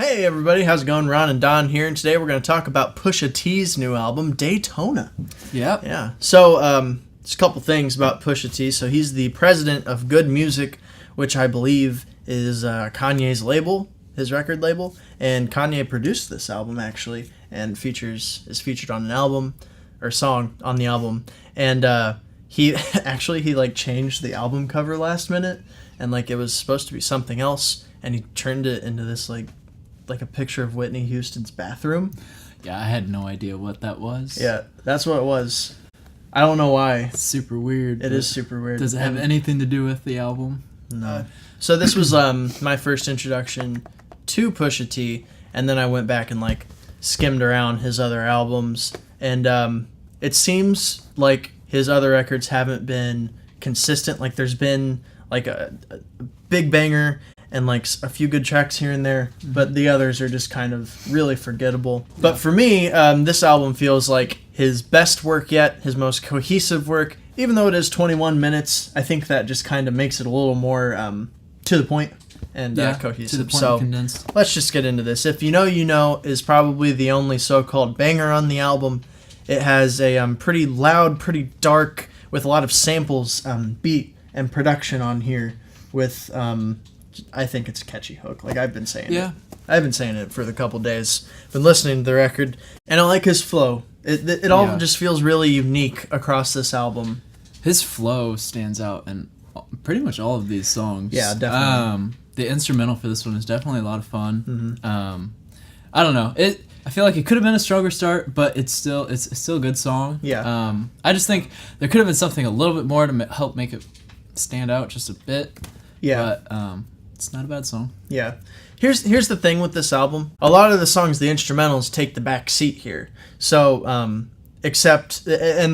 Hey everybody, how's it going? Ron and Don here, and today we're going to talk about Pusha T's new album, Daytona. Yep. Yeah. So, just a couple things about Pusha T. So he's the president of Good Music, which I believe is Kanye's label, his record label, and Kanye produced this album actually, and is featured on an album or song on the album, and he changed the album cover last minute, and it was supposed to be something else. And he turned it into this like a picture of Whitney Houston's bathroom. Yeah, I had no idea what that was. Yeah, that's what it was. I don't know why. It's super weird. It is super weird. Does it have anything to do with the album? No. So this was my first introduction to Pusha T, and then I went back and skimmed around his other albums, and it seems like his other records haven't been consistent. There's been a big banger and a few good tracks here and there, but the others are just kind of really forgettable. Yeah. But for me, this album feels like his best work yet, his most cohesive work. Even though it is 21 minutes, I think that just kind of makes it a little more to the point and cohesive. To the point and condensed. Let's just get into this. If You Know, You Know is probably the only so-called banger on the album. It has a pretty loud, pretty dark, with a lot of samples, beat and production on here with... I think it's a catchy hook. I've been saying it. I've been saying it for the couple days. Been listening to the record, and I like his flow. It all just feels really unique across this album. His flow stands out in pretty much all of these songs. Yeah, definitely. The instrumental for this one is definitely a lot of fun. Mm-hmm. I don't know. I feel like it could have been a stronger start, but it's still a good song. Yeah. I just think there could have been something a little bit more to help make it stand out just a bit. Yeah. But it's not a bad song. Yeah. Here's the thing with this album. A lot of the songs, the instrumentals, take the back seat here. So, and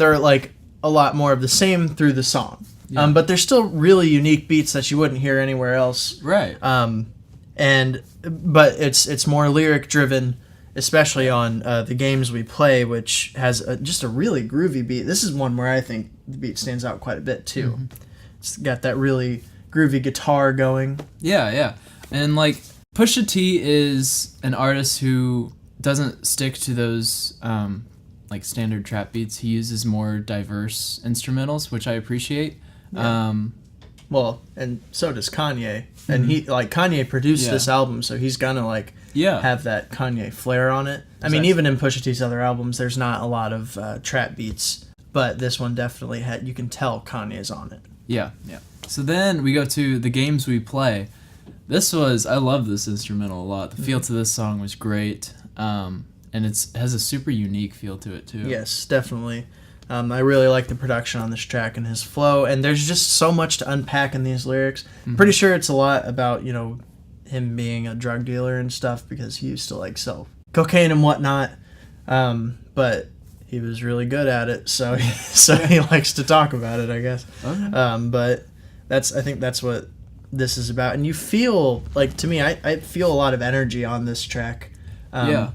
they're a lot more of the same through the song. Yeah. But there's still really unique beats that you wouldn't hear anywhere else. Right. But it's more lyric driven, especially on The Games We Play, which has just a really groovy beat. This is one where I think the beat stands out quite a bit too. Mm-hmm. It's got that really groovy guitar going. Yeah. And Pusha T is an artist who doesn't stick to those standard trap beats. He uses more diverse instrumentals, which I appreciate. Yeah. Well, and so does Kanye. And he Kanye produced this album, so he's gonna have that Kanye flair on it. I mean, even in Pusha T's other albums, there's not a lot of trap beats, but this one definitely you can tell Kanye's on it. Yeah. So then we go to The Games We Play. I love this instrumental a lot. The feel to this song was great. And it has a super unique feel to it too. Yes, definitely. I really like the production on this track and his flow, and there's just so much to unpack in these lyrics. Mm-hmm. Pretty sure it's a lot about, him being a drug dealer and stuff, because he used to sell cocaine and whatnot. But he was really good at it, so he likes to talk about it, I guess. Okay. But I think that's what this is about. And you feel, to me, I feel a lot of energy on this track. Yeah,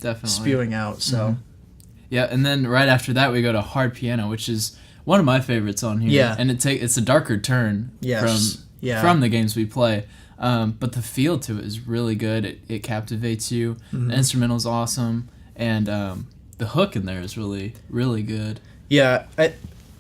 definitely. Spewing out, so. Mm-hmm. Yeah, and then right after that we go to Hard Piano, which is one of my favorites on here. Yeah. And it's a darker turn from The Games We Play. But the feel to it is really good. It captivates you. Mm-hmm. The instrumental's awesome. And the hook in there is really, really good. Yeah, I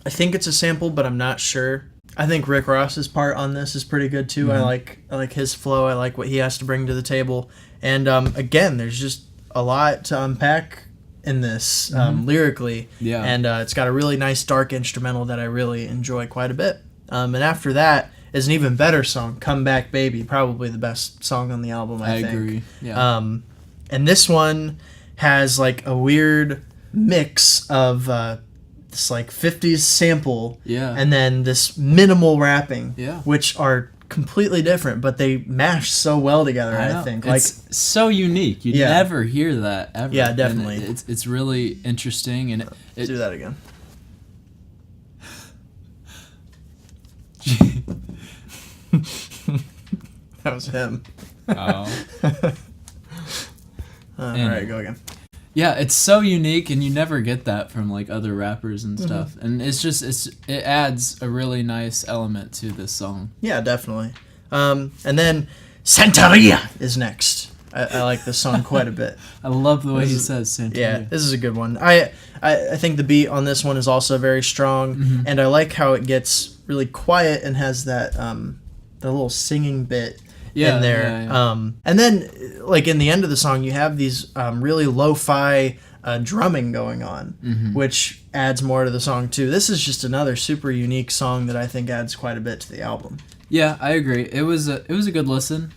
think it's a sample, but I'm not sure. I think Rick Ross's part on this is pretty good too. Mm-hmm. I like his flow. I like what he has to bring to the table. And again, there's just a lot to unpack in this lyrically. Yeah. And it's got a really nice dark instrumental that I really enjoy quite a bit. And after that is an even better song, Come Back Baby, probably the best song on the album, I think. I agree. Yeah. And this one has a weird mix of this 50s sample, and then this minimal rapping, which are completely different, but they mash so well together. I think it's so unique. You never hear that ever. Yeah, definitely. And it's really interesting, and Let's do that again. That was him. Oh. All right, go again. Yeah, it's so unique, and you never get that from other rappers and stuff. Mm-hmm. And it adds a really nice element to this song. Yeah, definitely. And then Santeria is next. I like this song quite a bit. I love the way he says Santeria. Yeah, this is a good one. I think the beat on this one is also very strong, and I like how it gets really quiet and has that the little singing bit in there. And then, like, in the end of the song, you have these really lo-fi drumming going on, which adds more to the song too. This is just another super unique song that I think adds quite a bit to the album. Yeah, I agree. It was a good listen.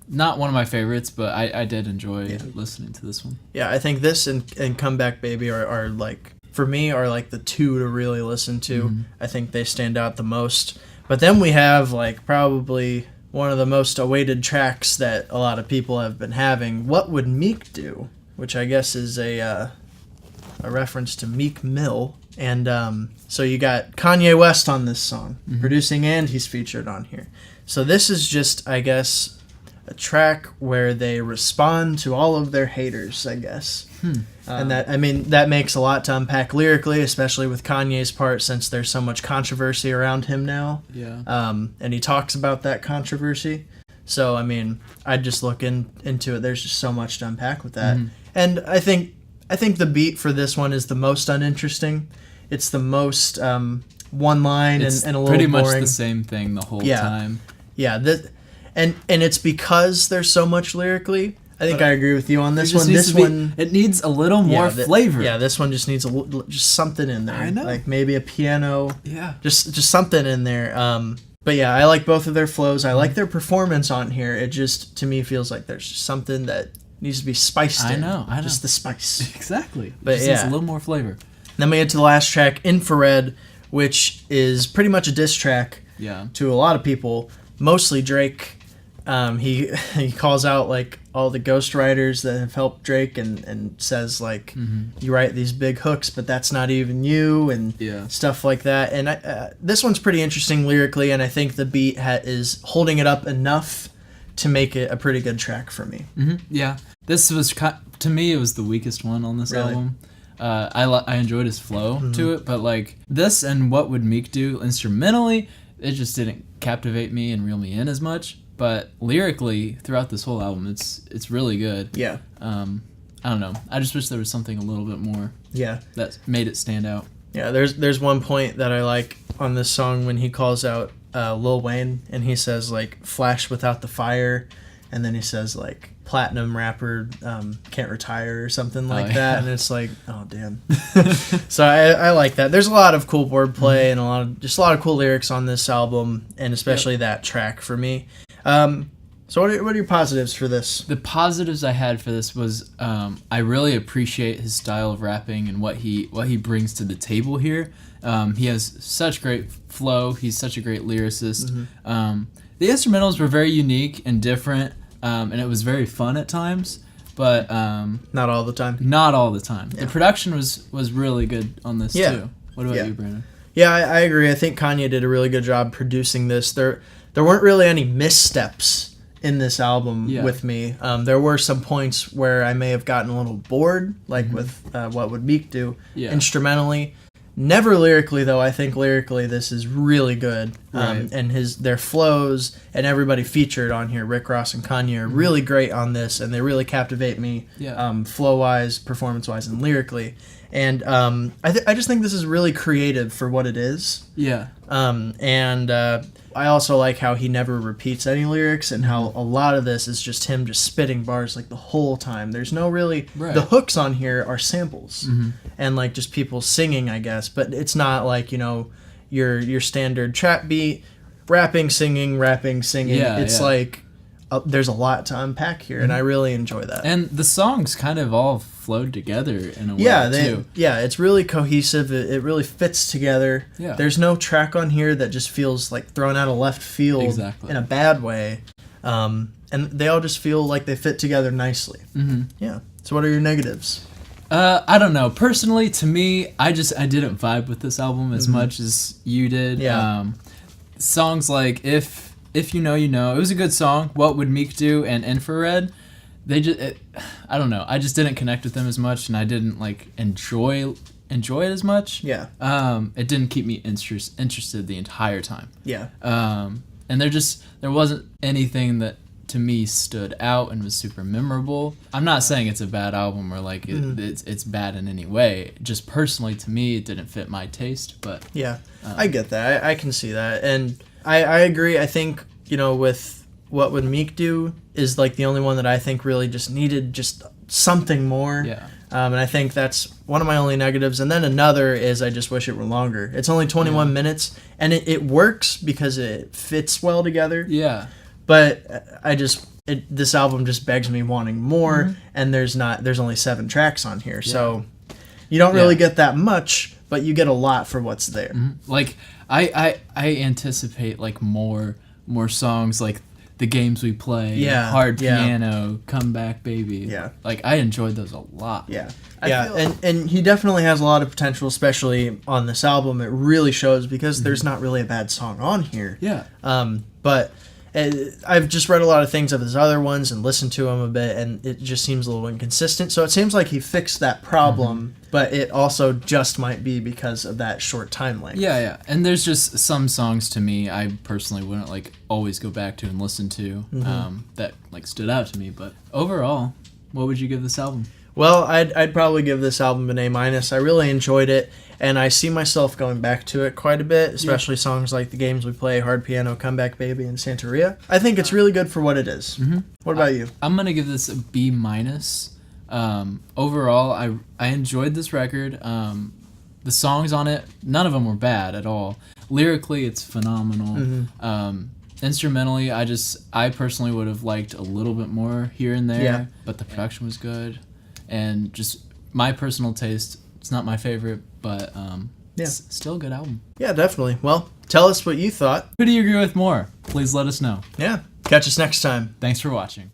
Not one of my favorites, but I did enjoy listening to this one. Yeah, I think this and Comeback Baby are like, for me, are like the two to really listen to. I think they stand out the most. But then we have like probably one of the most awaited tracks that a lot of people have been having, What Would Meek Do? Which I guess is a reference to Meek Mill. And so you got Kanye West on this song, producing, and he's featured on here. So this is just, I guess, a track where they respond to all of their haters, I guess. And that makes a lot to unpack lyrically, especially with Kanye's part, since there's so much controversy around him now. Yeah. And he talks about that controversy. So, I mean, I'd just look into it. There's just so much to unpack with that. And I think the beat for this one is the most uninteresting. It's the most one line and a little pretty boring. Much the same thing the whole time. Yeah, and it's because there's so much lyrically. I think I agree with you on this one. It needs a little more flavor. Yeah, this one just needs just something in there. I know. Like maybe a piano. Yeah. Just something in there. But yeah, I like both of their flows. I like their performance on here. It just, to me, feels like there's just something that needs to be spiced in. I know. Just the spice. Exactly. But just needs a little more flavor. Then we get to the last track, Infrared, which is pretty much a diss track to a lot of people, mostly Drake. He calls out like all the ghostwriters that have helped Drake and says like, you write these big hooks, but that's not even you, and stuff like that. And this one's pretty interesting lyrically, and I think the beat is holding it up enough to make it a pretty good track for me. Yeah, this was, to me, it was the weakest one on this album. I enjoyed his flow to it, but like this and What Would Meek Do instrumentally, it just didn't captivate me and reel me in as much. But lyrically, throughout this whole album, it's really good. Yeah. I don't know. I just wish there was something a little bit more. Yeah. That made it stand out. Yeah. There's one point that I like on this song when he calls out Lil Wayne and he says like "Flash without the fire," and then he says like "Platinum rapper can't retire" or something like that, and it's like, oh damn. So I like that. There's a lot of cool wordplay and a lot of cool lyrics on this album, and especially that track for me. So what are your positives for this? The positives I had for this was I really appreciate his style of rapping and what he brings to the table here. He has such great flow. He's such a great lyricist. The instrumentals were very unique and different, and it was very fun at times. But not all the time. Not all the time. Yeah. The production was really good on this too. What about you, Brandon? Yeah, I agree. I think Kanye did a really good job producing this. There weren't really any missteps in this album with me. There were some points where I may have gotten a little bored, like with What Would Meek Do, instrumentally. Never lyrically, though. I think lyrically this is really good. And their flows and everybody featured on here, Rick Ross and Kanye, are really great on this, and they really captivate me flow-wise, performance-wise, and lyrically. And I just think this is really creative for what it is. Yeah. And I also like how he never repeats any lyrics, and how a lot of this is just him just spitting bars like the whole time. There's no really the hooks on here are samples and like just people singing, I guess, but it's not like, you know, your standard trap beat, rapping, singing. It's like there's a lot to unpack here, and I really enjoy that. And the songs kind of all flowed together in a way too. Yeah, it's really cohesive. It really fits together. Yeah. There's no track on here that just feels like thrown out of left field in a bad way. And they all just feel like they fit together nicely. Yeah. So what are your negatives? I don't know. Personally, to me, I didn't vibe with this album as much as you did. Yeah. Songs like If You Know, You Know. It was a good song. What Would Meek Do? And Infrared. I don't know. I just didn't connect with them as much, and I didn't like enjoy it as much. Yeah. It didn't keep me interested the entire time. Yeah. And there wasn't anything that to me stood out and was super memorable. I'm not saying it's a bad album or like it's bad in any way. Just personally to me, it didn't fit my taste. But yeah, I get that. I can see that, and I agree. I think, you know, with What Would Meek Do is like the only one that I think really just needed just something more. Yeah. And I think that's one of my only negatives. And then another is I just wish it were longer. It's only 21 minutes, and it works because it fits well together. Yeah. But this album just begs me wanting more, and there's only 7 tracks on here. Yeah. So you don't really get that much, but you get a lot for what's there. Like I anticipate like more songs like The Games We Play, Hard Piano, Come Back Baby. Yeah. Like I enjoyed those a lot. Yeah. And he definitely has a lot of potential, especially on this album. It really shows because there's not really a bad song on here. Yeah. But I've just read a lot of things of his other ones and listened to him a bit, and it just seems a little inconsistent. So it seems like he fixed that problem, but it also just might be because of that short time length. Yeah. And there's just some songs to me I personally wouldn't like always go back to and listen to that like stood out to me. But overall, what would you give this album? Well, I'd probably give this album an A-. I really enjoyed it, and I see myself going back to it quite a bit, especially songs like The Games We Play, Hard Piano, Come Back Baby, and Santeria. I think it's really good for what it is. What about you? I'm going to give this a B-. Overall, I enjoyed this record. The songs on it, none of them were bad at all. Lyrically, it's phenomenal. Instrumentally, I personally would have liked a little bit more here and there, but the production was good. And just my personal taste, it's not my favorite, but it's still a good album. Yeah, definitely. Well, tell us what you thought. Who do you agree with more? Please let us know. Yeah. Catch us next time. Thanks for watching.